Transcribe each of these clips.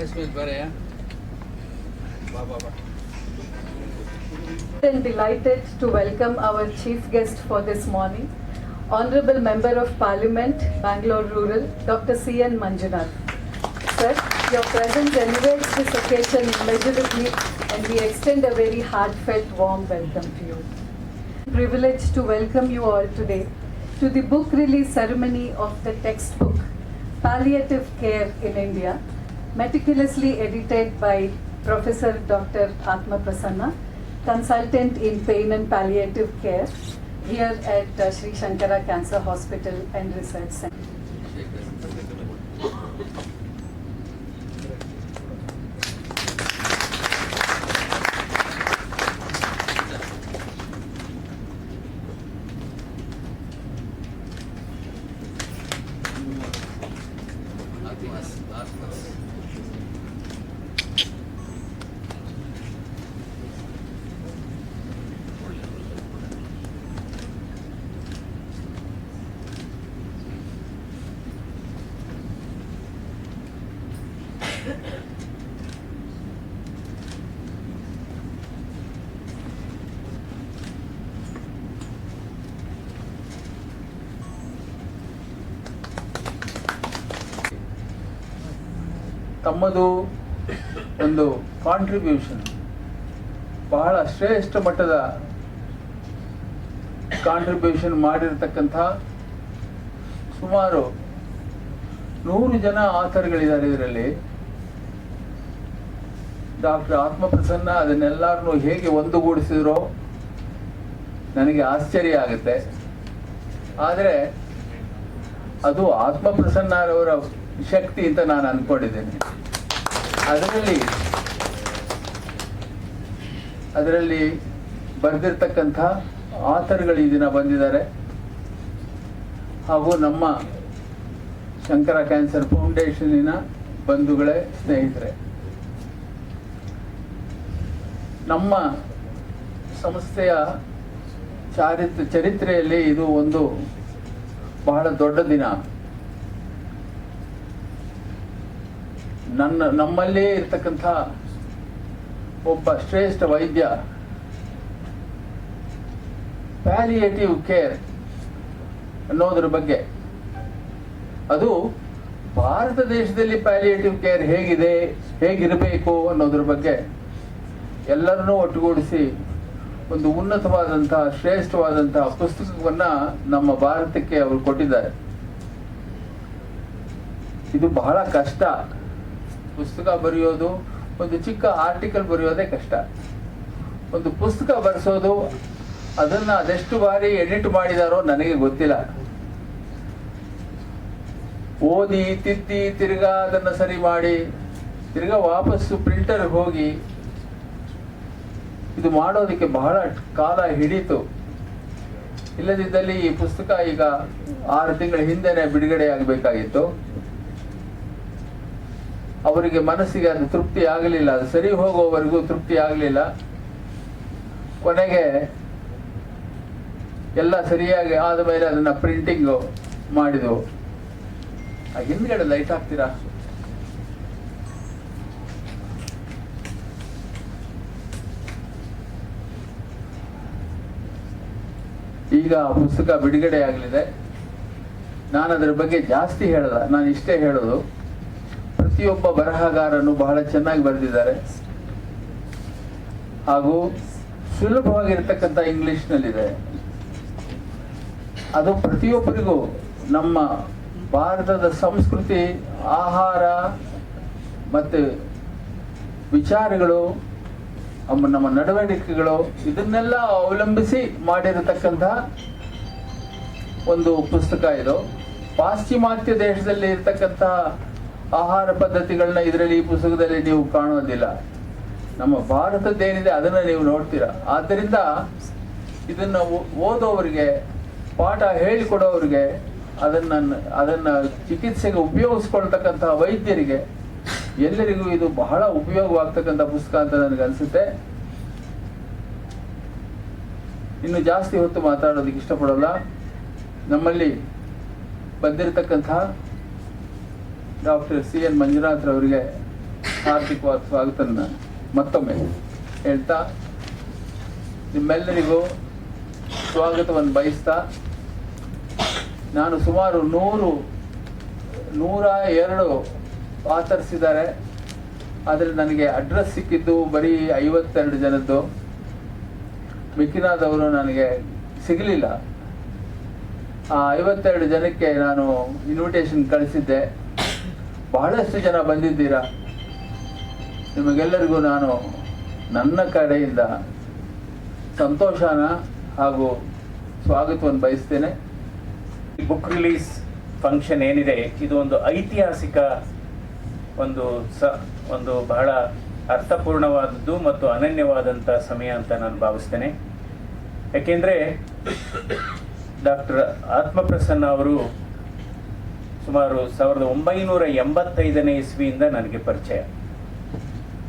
I'm delighted to welcome our chief guest for this morning, Honorable Member of Parliament, Bangalore Rural, Dr. C.N. Manjunath. Sir, your presence elevates this occasion immeasurably, and we extend a very heartfelt warm welcome to you. Privileged to welcome you all today to the book release ceremony of the textbook Palliative Care in India, meticulously edited by Professor Dr. Atma Prasanna, consultant in pain and palliative care here at Sri Shankara Cancer Hospital and Research Center. ತಮ್ಮದು ಒಂದು contribution ಬಹಳ ಶ್ರೇಷ್ಠ ಮಟ್ಟದ contribution ಮಾಡಿರ್ತಕ್ಕಂಥ ಸುಮಾರು 100 ಜನ ಆಥರ್ಗಳಿದ್ದಾರೆ. ಇದರಲ್ಲಿ doctor ಆತ್ಮಪ್ರಸನ್ನ ಅದನ್ನೆಲ್ಲರನ್ನೂ ಹೇಗೆ ಒಂದುಗೂಡಿಸಿದ್ರೋ ನನಗೆ ಆಶ್ಚರ್ಯ ಆಗುತ್ತೆ. ಆದರೆ ಅದು ಆತ್ಮಪ್ರಸನ್ನರವರ ಶಕ್ತಿ ಅಂತ ನಾನು ಅಂದ್ಕೊಂಡಿದ್ದೇನೆ. ಅದರಲ್ಲಿ ಬರೆದಿರ್ತಕ್ಕಂಥ ಆಥರ್ಗಳು ಈ ದಿನ ಬಂದಿದ್ದಾರೆ. ಹಾಗೂ ನಮ್ಮ ಶಂಕರ ಕ್ಯಾನ್ಸರ್ ಫೌಂಡೇಶನ್ನಿನ ಬಂಧುಗಳೇ, ಸ್ನೇಹಿತರೆ, ನಮ್ಮ ಸಂಸ್ಥೆಯ ಚರಿತ್ರೆಯಲ್ಲಿ ಇದು ಒಂದು ಬಹಳ ದೊಡ್ಡ ದಿನ. ನಮ್ಮಲ್ಲೇ ಇರ್ತಕ್ಕಂಥ ಒಬ್ಬ ಶ್ರೇಷ್ಠ ವೈದ್ಯ ಪ್ಯಾಲಿಯೇಟಿವ್ ಕೇರ್ ಅನ್ನೋದ್ರ ಬಗ್ಗೆ, ಅದು ಭಾರತ ದೇಶದಲ್ಲಿ ಪ್ಯಾಲಿಯೇಟಿವ್ ಕೇರ್ ಹೇಗಿರಬೇಕು ಅನ್ನೋದ್ರ ಬಗ್ಗೆ ಎಲ್ಲರನ್ನೂ ಒಟ್ಟುಗೂಡಿಸಿ ಒಂದು ಉನ್ನತವಾದಂತಹ ಶ್ರೇಷ್ಠವಾದಂತಹ ಪುಸ್ತಕವನ್ನ ನಮ್ಮ ಭಾರತಕ್ಕೆ ಅವರು ಕೊಟ್ಟಿದ್ದಾರೆ. ಇದು ಬಹಳ ಕಷ್ಟ. ಪುಸ್ತಕ ಬರೆಯೋದು, ಒಂದು ಚಿಕ್ಕ ಆರ್ಟಿಕಲ್ ಬರೆಯೋದೇ ಕಷ್ಟ. ಒಂದು ಪುಸ್ತಕ ಬರೆಸೋದು, ಅದನ್ನ ಅದೆಷ್ಟು ಬಾರಿ ಎಡಿಟ್ ಮಾಡಿದಾರೋ ನನಗೆ ಗೊತ್ತಿಲ್ಲ. ಓದಿ ತಿದ್ದಿ ತಿರ್ಗಾ ಅದನ್ನ ಸರಿ ಮಾಡಿ ತಿರ್ಗಾ ವಾಪಸ್ಸು ಪ್ರಿಂಟರ್ ಹೋಗಿ ಇದು ಮಾಡೋದಕ್ಕೆ ಬಹಳ ಕಾಲ ಹಿಡಿತು. ಇಲ್ಲದಿದ್ದಲ್ಲಿ ಈ ಪುಸ್ತಕ ಈಗ 6 ತಿಂಗಳ ಹಿಂದೆನೆ ಬಿಡುಗಡೆ ಆಗಬೇಕಾಗಿತ್ತು. ಅವರಿಗೆ ಮನಸ್ಸಿಗೆ ಅದು ತೃಪ್ತಿ ಆಗಲಿಲ್ಲ, ಅದು ಸರಿ ಹೋಗೋವರೆಗೂ ತೃಪ್ತಿ ಆಗಲಿಲ್ಲ. ಕೊನೆಗೆ ಎಲ್ಲ ಸರಿಯಾಗಿ ಆದ ಮೇಲೆ ಅದನ್ನ ಪ್ರಿಂಟಿಂಗ್ ಮಾಡಿದವು. ಆ ಹಿಂದ್ಗಡೆ ಲೈಟ್ ಹಾಕ್ತೀರಾ? ಈಗ ಆ ಪುಸ್ತಕ ಬಿಡುಗಡೆ ಆಗಲಿದೆ. ನಾನು ಅದರ ಬಗ್ಗೆ ಜಾಸ್ತಿ ಹೇಳಲ್ಲ, ನಾನು ಇಷ್ಟೇ ಹೇಳೋದು, ಪ್ರತಿಯೊಬ್ಬ ಬರಹಗಾರನು ಬಹಳ ಚೆನ್ನಾಗಿ ಬರೆದಿದ್ದಾರೆ. ಹಾಗೂ ಸುಲಭವಾಗಿರ್ತಕ್ಕಂಥ ಇಂಗ್ಲಿಷ್ನಲ್ಲಿದೆ. ಅದು ಪ್ರತಿಯೊಬ್ಬರಿಗೂ ನಮ್ಮ ಭಾರತದ ಸಂಸ್ಕೃತಿ, ಆಹಾರ ಮತ್ತು ವಿಚಾರಗಳು, ನಮ್ಮ ನಡವಳಿಕೆಗಳು, ಇದನ್ನೆಲ್ಲ ಅವಲಂಬಿಸಿ ಮಾಡಿರತಕ್ಕಂಥ ಒಂದು ಪುಸ್ತಕ ಇದು. ಪಾಶ್ಚಿಮಾತ್ಯ ದೇಶದಲ್ಲಿ ಇರ್ತಕ್ಕಂಥ ಆಹಾರ ಪದ್ಧತಿಗಳನ್ನ ಇದರಲ್ಲಿ, ಈ ಪುಸ್ತಕದಲ್ಲಿ ನೀವು ಕಾಣೋದಿಲ್ಲ. ನಮ್ಮ ಭಾರತದ್ದೇನಿದೆ ಅದನ್ನ ನೀವು ನೋಡ್ತೀರಾ. ಆದ್ದರಿಂದ ಇದನ್ನ ಓದೋವರಿಗೆ, ಪಾಠ ಹೇಳಿಕೊಡೋರಿಗೆ, ಅದನ್ನ ಚಿಕಿತ್ಸೆಗೆ ಉಪಯೋಗಿಸ್ಕೊಳ್ತಕ್ಕಂತಹ ವೈದ್ಯರಿಗೆ ಎಲ್ಲರಿಗೂ ಇದು ಬಹಳ ಉಪಯೋಗವಾಗ್ತಕ್ಕಂಥ ಪುಸ್ತಕ ಅಂತ ನನಗೆ ಅನ್ಸುತ್ತೆ. ಇನ್ನು ಜಾಸ್ತಿ ಹೊತ್ತು ಮಾತಾಡೋದಕ್ಕೆ ಇಷ್ಟಪಡೋಲ್ಲ. ನಮ್ಮಲ್ಲಿ ಬಂದಿರತಕ್ಕಂತಹ ಡಾಕ್ಟರ್ ಸಿ.ಎನ್. ಮಂಜುನಾಥ್ ರವರಿಗೆ ಹಾರ್ದಿಕವಾದ ಸ್ವಾಗತನ ಮತ್ತೊಮ್ಮೆ ಹೇಳ್ತಾ ನಿಮ್ಮೆಲ್ಲರಿಗೂ ಸ್ವಾಗತವನ್ನು ಬಯಸ್ತಾ, ನಾನು ಸುಮಾರು 102 ಆಥರ್ಸ್ ಇದ್ದಾರೆ, ಆದರೆ ನನಗೆ ಅಡ್ರೆಸ್ ಸಿಕ್ಕಿದ್ದು ಬರೀ 52 ಜನದ್ದು. ಮಿಕ್ಕಿನಾದವರು ನನಗೆ ಸಿಗಲಿಲ್ಲ. ಆ 52 ಜನಕ್ಕೆ ನಾನು ಇನ್ವಿಟೇಷನ್ ಕಳಿಸಿದ್ದೆ. ಬಹಳಷ್ಟು ಜನ ಬಂದಿದ್ದೀರಾ. ನಿಮಗೆಲ್ಲರಿಗೂ ನಾನು ನನ್ನ ಕಡೆಯಿಂದ ಸಂತೋಷನ ಹಾಗೂ ಸ್ವಾಗತವನ್ನು ಬಯಸ್ತೇನೆ. ಈ ಬುಕ್ ರಿಲೀಸ್ ಫಂಕ್ಷನ್ ಏನಿದೆ, ಇದು ಒಂದು ಐತಿಹಾಸಿಕ ಒಂದು ಬಹಳ ಅರ್ಥಪೂರ್ಣವಾದದ್ದು ಮತ್ತು ಅನನ್ಯವಾದಂಥ ಸಮಯ ಅಂತ ನಾನು ಭಾವಿಸ್ತೇನೆ. ಯಾಕೆಂದರೆ ಡಾಕ್ಟರ್ ಆತ್ಮಪ್ರಸನ್ನ ಅವರು ಸುಮಾರು 1985ನೇ ಇಸ್ವಿಯಿಂದ ನನಗೆ ಪರಿಚಯ.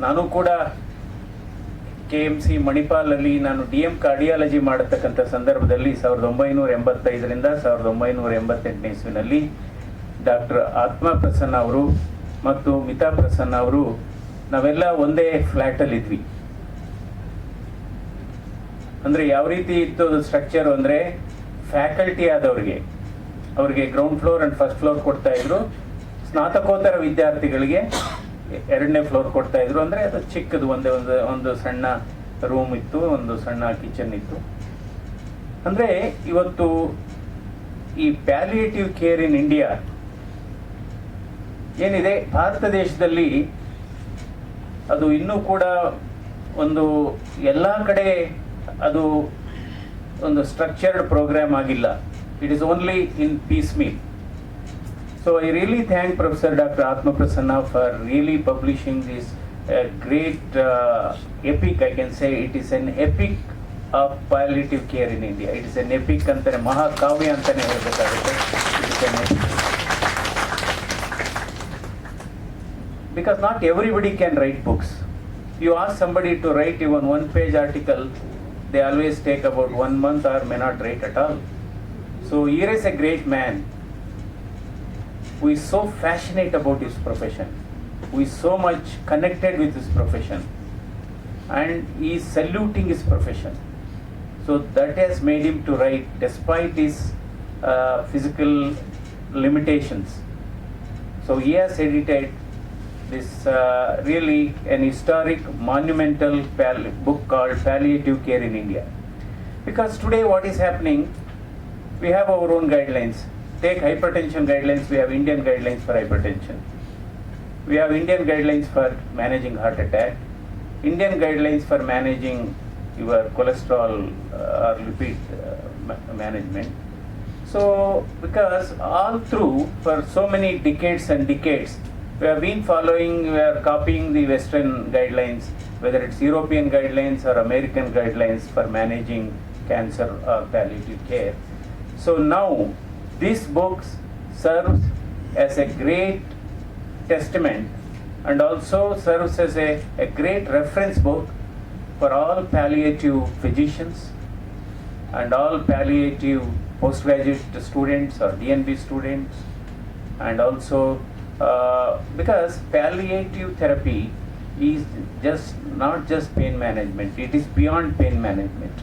ನಾನು ಕೂಡ KMC ಮಣಿಪಾಲಲ್ಲಿ ನಾನು DM ಕಾರ್ಡಿಯಾಲಜಿ ಮಾಡತಕ್ಕಂಥ ಸಂದರ್ಭದಲ್ಲಿ 1985ರಿಂದ 1988ನೇ ಇಸ್ವಿನಲ್ಲಿ ಡಾಕ್ಟರ್ ಆತ್ಮಪ್ರಸನ್ನ ಅವರು ಮತ್ತು ಮಿತಾ ಪ್ರಸನ್ನ ಅವರು ನಾವೆಲ್ಲ ಒಂದೇ ಫ್ಲ್ಯಾಟಲ್ಲಿ ಇದ್ವಿ. ಅಂದರೆ ಯಾವ ರೀತಿ ಇತ್ತು ಸ್ಟ್ರಕ್ಚರ್ ಅಂದರೆ, ಫ್ಯಾಕಲ್ಟಿ ಆದವ್ರಿಗೆ ಅವರಿಗೆ ground floor and first floor ಕೊಡ್ತಾ ಇದ್ರು, ಸ್ನಾತಕೋತ್ತರ ವಿದ್ಯಾರ್ಥಿಗಳಿಗೆ 2ನೇ ಫ್ಲೋರ್ ಕೊಡ್ತಾ ಇದ್ರು. ಅಂದರೆ ಅದು ಚಿಕ್ಕದು ಒಂದು ಸಣ್ಣ ರೂಮ್ ಇತ್ತು, ಒಂದು ಸಣ್ಣ ಕಿಚನ್ ಇತ್ತು. ಅಂದರೆ ಇವತ್ತು ಈ ಪ್ಯಾಲಿಯೇಟಿವ್ ಕೇರ್ ಇನ್ ಇಂಡಿಯಾ ಏನಿದೆ ಭಾರತ ದೇಶದಲ್ಲಿ, ಅದು ಇನ್ನೂ ಕೂಡ ಎಲ್ಲ ಕಡೆ ಅದು ಒಂದು ಸ್ಟ್ರಕ್ಚರ್ಡ್ ಪ್ರೋಗ್ರಾಮ್ ಆಗಿಲ್ಲ. It is only in peace meal. So I really thank Professor Dr. Atma Prasanna for really publishing this great epic. I can say it is an epic of palliative care in India. It is an epic antane mahakavya antane helbekagutte. It is an epic. Because not everybody can write books. You ask somebody to write even one-page article, they always take about 1 month or may not write at all. So here is a great man who is so passionate about his profession, who is so much connected with his profession, and he is saluting his profession. So that has made him to write despite his physical limitations. So he has edited this really an historic, monumental book called Palliative Care in India. Because today what is happening, we have our own guidelines. Take hypertension guidelines, we have Indian guidelines for hypertension. We have Indian guidelines for managing heart attack, Indian guidelines for managing your cholesterol or lipid management. So, because all through, for so many decades and decades, we have been following, we are copying the Western guidelines, whether it's European guidelines or American guidelines for managing cancer or palliative care. So now, this book serves as a great testament and also serves as a great reference book for all palliative physicians and all palliative postgraduate students or DNB students. And also because palliative therapy is not just pain management, it is beyond pain management.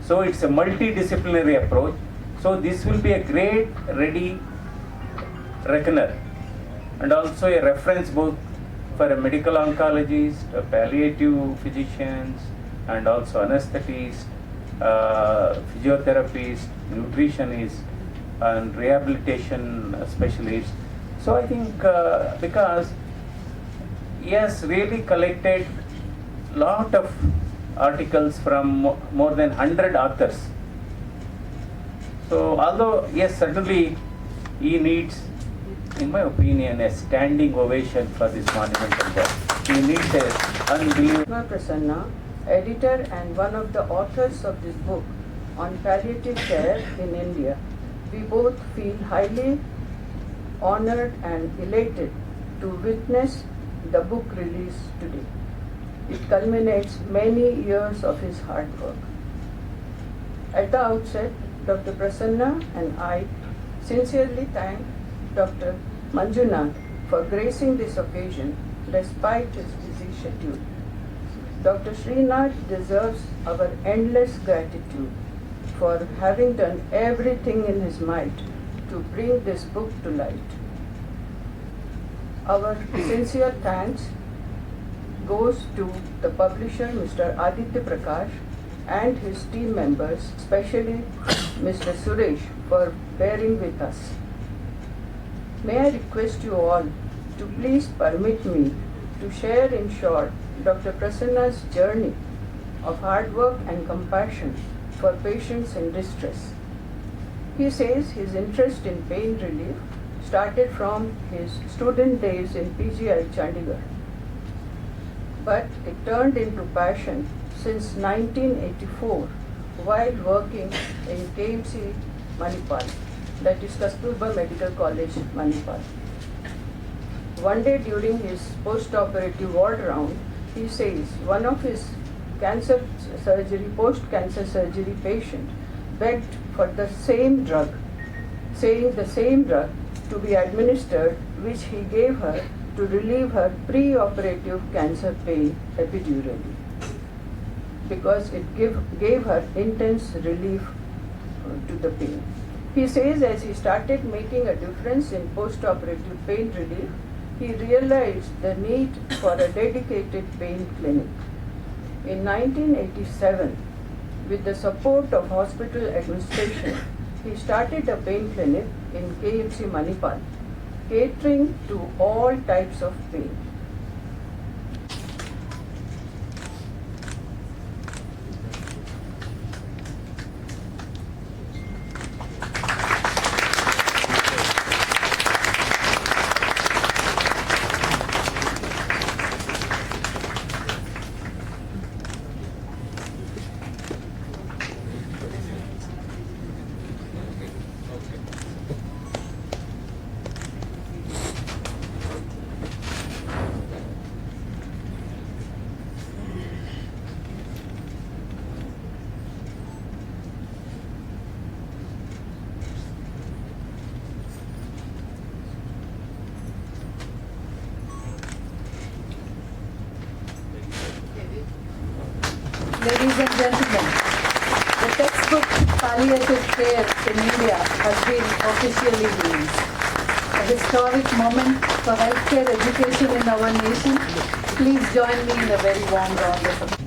So it's a multidisciplinary approach. So this will be a great ready reckoner and also a reference book for a medical oncologist, a palliative physicians, and also anesthetists, physiotherapists, nutritionists, and rehabilitation specialists. So I think because he has really collected lot of articles from more than 100 authors. So although yes, certainly he needs, in my opinion, a standing ovation for this monumental work. He needs a unbelievable. Atma Prasanna, editor and one of the authors of this book on palliative care in India. We both feel highly honored and elated to witness the book release today. It culminates many years of his hard work. At the outset, Dr. Prasanna and I sincerely thank Dr. Manjunath for gracing this occasion despite his busy schedule. Dr. Srinath deserves our endless gratitude for having done everything in his might to bring this book to light. Our sincere thanks goes to the publisher, Mr. Aditya Prakash, and his team members, especially Mr. Suresh, for bearing with us. May I request you all to please permit me to share in short Dr. Prasanna's journey of hard work and compassion for patients in distress. He says his interest in pain relief started from his student days in PGI Chandigarh, but it turned into passion since 1984 while working in KMC Manipal, that is Kasturba Medical College, Manipal. One day during his post-operative ward round, he says one of his post-cancer surgery patient begged for the same drug, saying the same drug to be administered, which he gave her to relieve her pre-operative cancer pain epidurally, because it gave her intense relief to the pain. He says as he started making a difference in post-operative pain relief, he realized the need for a dedicated pain clinic. In 1987, with the support of hospital administration, he started a pain clinic in KMC Manipal, catering to all types of pain. Ladies and gentlemen, the textbook Palliative Care in India has been officially released. A historic moment for healthcare education in our nation. Please join me in a very warm round of applause.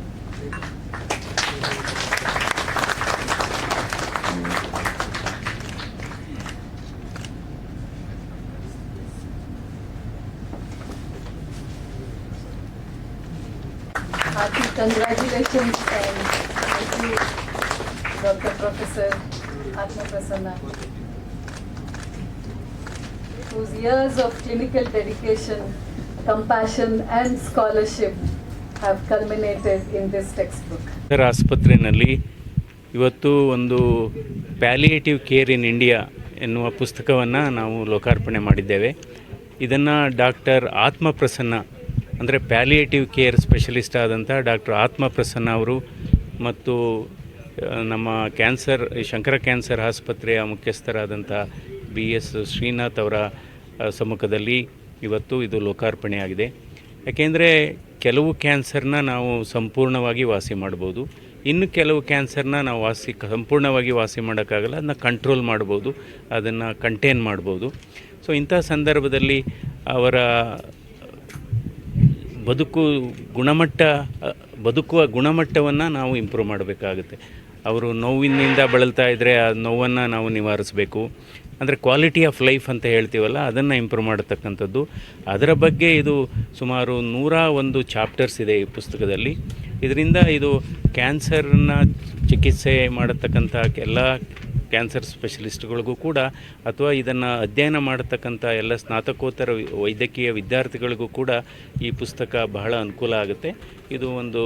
Hearty congratulations and thank you, Dr. Professor Atma Prasanna, whose years of clinical dedication, compassion and scholarship have culminated in this textbook. ಆಸ್ಪತ್ರೆಯಲ್ಲಿ ಇವತ್ತು ಒಂದು palliative care in India ಎನ್ನುವ ಪುಸ್ತಕವನ್ನು ನಾವು ಲೋಕಾರ್ಪಣೆ ಮಾಡಿದ್ದೇವೆ. ಇದನ್ನು doctor ಆತ್ಮ ಪ್ರಸನ್ನ ಅಂದರೆ ಪ್ಯಾಲಿಯೇಟಿವ್ ಕೇರ್ ಸ್ಪೆಷಲಿಸ್ಟ್ ಆದಂಥ ಡಾಕ್ಟರ್ ಆತ್ಮ ಪ್ರಸನ್ನ ಅವರು ಮತ್ತು ನಮ್ಮ ಶಂಕರ ಕ್ಯಾನ್ಸರ್ ಆಸ್ಪತ್ರೆಯ ಮುಖ್ಯಸ್ಥರಾದಂಥ BS ಶ್ರೀನಾಥ್ ಅವರ ಸಮ್ಮುಖದಲ್ಲಿ ಇವತ್ತು ಇದು ಲೋಕಾರ್ಪಣೆಯಾಗಿದೆ. ಯಾಕೆಂದರೆ ಕೆಲವು ಕ್ಯಾನ್ಸರ್ನ ನಾವು ಸಂಪೂರ್ಣವಾಗಿ ವಾಸಿ ಮಾಡ್ಬೋದು, ಇನ್ನು ಕೆಲವು ಕ್ಯಾನ್ಸರ್ನ ನಾವು ಸಂಪೂರ್ಣವಾಗಿ ವಾಸಿ ಮಾಡೋಕ್ಕಾಗಲ್ಲ, ಅದನ್ನ ಕಂಟ್ರೋಲ್ ಮಾಡ್ಬೋದು, ಅದನ್ನು ಕಂಟೈನ್ ಮಾಡ್ಬೋದು. ಸೊ ಇಂಥ ಸಂದರ್ಭದಲ್ಲಿ ಅವರ ಬದುಕುವ ಗುಣಮಟ್ಟವನ್ನು ನಾವು ಇಂಪ್ರೂವ್ ಮಾಡಬೇಕಾಗುತ್ತೆ. ಅವರು ನೋವಿನಿಂದ ಬಳಲ್ತಾ ಇದ್ದರೆ ಆ ನೋವನ್ನು ನಾವು ನಿವಾರಿಸಬೇಕು. ಅಂದರೆ ಕ್ವಾಲಿಟಿ ಆಫ್ ಲೈಫ್ ಅಂತ ಹೇಳ್ತೀವಲ್ಲ, ಅದನ್ನು ಇಂಪ್ರೂವ್ ಮಾಡತಕ್ಕಂಥದ್ದು. ಅದರ ಬಗ್ಗೆ ಇದು ಸುಮಾರು 101 ಚಾಪ್ಟರ್ಸ್ ಇದೆ ಈ ಪುಸ್ತಕದಲ್ಲಿ. ಇದರಿಂದ ಇದು ಕ್ಯಾನ್ಸರ್ನ ಚಿಕಿತ್ಸೆ ಮಾಡತಕ್ಕಂಥ ಎಲ್ಲ ಕ್ಯಾನ್ಸರ್ ಸ್ಪೆಷಲಿಸ್ಟ್ಗಳಿಗೂ ಕೂಡ, ಅಥವಾ ಇದನ್ನು ಅಧ್ಯಯನ ಮಾಡತಕ್ಕಂಥ ಎಲ್ಲ ಸ್ನಾತಕೋತ್ತರ ವೈದ್ಯಕೀಯ ವಿದ್ಯಾರ್ಥಿಗಳಿಗೂ ಕೂಡ ಈ ಪುಸ್ತಕ ಬಹಳ ಅನುಕೂಲ ಆಗುತ್ತೆ. ಇದು ಒಂದು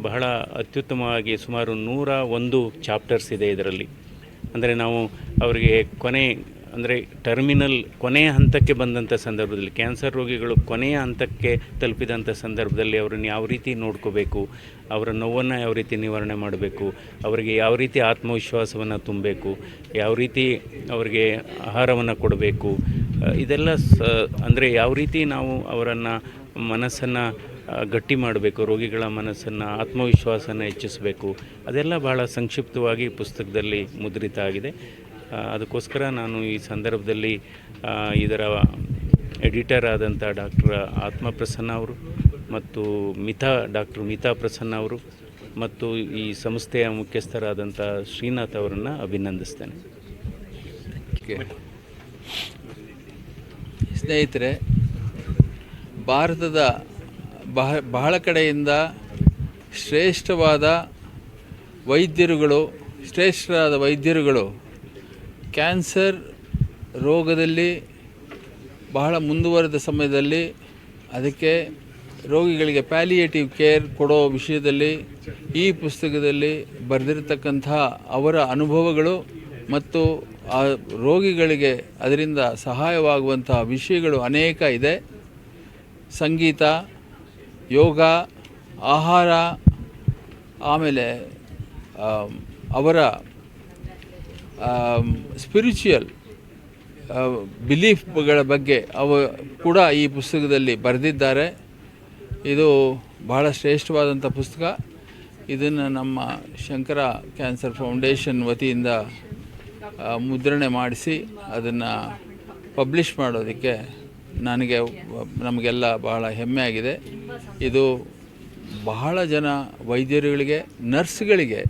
ಬಹಳ ಅತ್ಯುತ್ತಮವಾಗಿ ಸುಮಾರು 101 ಚಾಪ್ಟರ್ಸ್ ಇದೆ ಇದರಲ್ಲಿ. ಅಂದರೆ ನಾವು ಅವರಿಗೆ ಕೊನೆಯ ಹಂತಕ್ಕೆ ಬಂದಂಥ ಸಂದರ್ಭದಲ್ಲಿ, ಕ್ಯಾನ್ಸರ್ ರೋಗಿಗಳು ಕೊನೆಯ ಹಂತಕ್ಕೆ ತಲುಪಿದಂಥ ಸಂದರ್ಭದಲ್ಲಿ ಅವರನ್ನು ಯಾವ ರೀತಿ ನೋಡ್ಕೋಬೇಕು, ಅವರ ನೋವನ್ನು ಯಾವ ರೀತಿ ನಿವಾರಣೆ ಮಾಡಬೇಕು, ಅವರಿಗೆ ಯಾವ ರೀತಿ ಆತ್ಮವಿಶ್ವಾಸವನ್ನು ತುಂಬಬೇಕು, ಯಾವ ರೀತಿ ಅವರಿಗೆ ಆಹಾರವನ್ನು ಕೊಡಬೇಕು, ಇದೆಲ್ಲ ಅಂದರೆ ಯಾವ ರೀತಿ ನಾವು ಅವರನ್ನು ಮನಸ್ಸನ್ನು ಗಟ್ಟಿ ಮಾಡಬೇಕು, ರೋಗಿಗಳ ಮನಸ್ಸನ್ನು ಆತ್ಮವಿಶ್ವಾಸನ ಹೆಚ್ಚಿಸಬೇಕು, ಅದೆಲ್ಲ ಭಾಳ ಸಂಕ್ಷಿಪ್ತವಾಗಿ ಪುಸ್ತಕದಲ್ಲಿ ಮುದ್ರಿತ ಆಗಿದೆ. ಅದಕ್ಕೋಸ್ಕರ ನಾನು ಈ ಸಂದರ್ಭದಲ್ಲಿ ಇದರ ಎಡಿಟರ್ ಆದಂಥ ಡಾಕ್ಟರ್ ಆತ್ಮಪ್ರಸನ್ನ ಅವರು ಮತ್ತು ಡಾಕ್ಟರ್ ಮಿತಾ ಪ್ರಸನ್ನ ಅವರು ಮತ್ತು ಈ ಸಂಸ್ಥೆಯ ಮುಖ್ಯಸ್ಥರಾದಂಥ ಶ್ರೀನಾಥ್ ಅವರನ್ನು ಅಭಿನಂದಿಸ್ತೇನೆ. ಸ್ನೇಹಿತರೆ, ಭಾರತದ ಬಹಳ ಕಡೆಯಿಂದ ಶ್ರೇಷ್ಠರಾದ ವೈದ್ಯರುಗಳು ಕ್ಯಾನ್ಸರ್ ರೋಗದಲ್ಲಿ ಬಹಳ ಮುಂದುವರೆದ ಸಮಯದಲ್ಲಿ ಅದಕ್ಕೆ ರೋಗಿಗಳಿಗೆ ಪ್ಯಾಲಿಯೇಟಿವ್ ಕೇರ್ ಕೊಡೋ ವಿಷಯದಲ್ಲಿ ಈ ಪುಸ್ತಕದಲ್ಲಿ ಬರೆದಿರತಕ್ಕಂಥ ಅವರ ಅನುಭವಗಳು ಮತ್ತು ಆ ರೋಗಿಗಳಿಗೆ ಅದರಿಂದ ಸಹಾಯವಾಗುವಂಥ ವಿಷಯಗಳು ಅನೇಕ ಇದೆ. ಸಂಗೀತ, ಯೋಗ, ಆಹಾರ, ಆಮೇಲೆ ಅವರ ಸ್ಪಿರಿಚುವಲ್ ಬಿಲೀಫ್ಗಳ ಬಗ್ಗೆ ಕೂಡ ಈ ಪುಸ್ತಕದಲ್ಲಿ ಬರೆದಿದ್ದಾರೆ. ಇದು ಬಹಳ ಶ್ರೇಷ್ಠವಾದಂಥ ಪುಸ್ತಕ. ಇದನ್ನು ನಮ್ಮ ಶಂಕರ ಕ್ಯಾನ್ಸರ್ ಫೌಂಡೇಶನ್ ವತಿಯಿಂದ ಮುದ್ರಣೆ ಮಾಡಿಸಿ ಅದನ್ನು ಪಬ್ಲಿಷ್ ಮಾಡೋದಕ್ಕೆ ನಮಗೆಲ್ಲ ಬಹಳ ಹೆಮ್ಮೆ ಆಗಿದೆ. ಇದು ಬಹಳ ಜನ ವೈದ್ಯರುಗಳಿಗೆ, ನರ್ಸ್ಗಳಿಗೆ,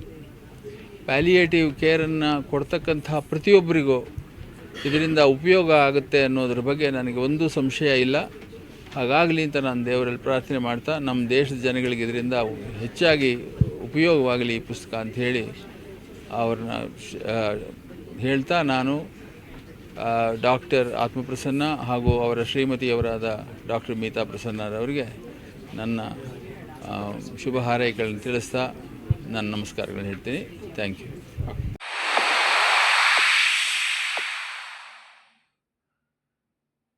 ಪ್ಯಾಲಿಯೇಟಿವ್ ಕೇರನ್ನು ಕೊಡ್ತಕ್ಕಂಥ ಪ್ರತಿಯೊಬ್ಬರಿಗೂ ಇದರಿಂದ ಉಪಯೋಗ ಆಗುತ್ತೆ ಅನ್ನೋದ್ರ ಬಗ್ಗೆ ನನಗೆ ಒಂದು ಸಂಶಯ ಇಲ್ಲ. ಹಾಗಾಗಲಿ ಅಂತ ನಾನು ದೇವರಲ್ಲಿ ಪ್ರಾರ್ಥನೆ ಮಾಡ್ತಾ, ನಮ್ಮ ದೇಶದ ಜನಗಳಿಗೆ ಇದರಿಂದ ಹೆಚ್ಚಾಗಿ ಉಪಯೋಗವಾಗಲಿ ಈ ಪುಸ್ತಕ ಅಂಥೇಳಿ ಅವ್ರನ್ನ ಹೇಳ್ತಾ, ನಾನು ಡಾಕ್ಟರ್ ಆತ್ಮಪ್ರಸನ್ನ ಹಾಗೂ ಅವರ ಶ್ರೀಮತಿಯವರಾದ ಡಾಕ್ಟರ್ ಮಿತಾ ಪ್ರಸನ್ನರವರಿಗೆ ನನ್ನ ಶುಭ ಹಾರೈಕೆಗಳನ್ನು ತಿಳಿಸ್ತಾ ನನ್ನ ನಮಸ್ಕಾರಗಳನ್ನು ಹೇಳ್ತೀನಿ. Thank you.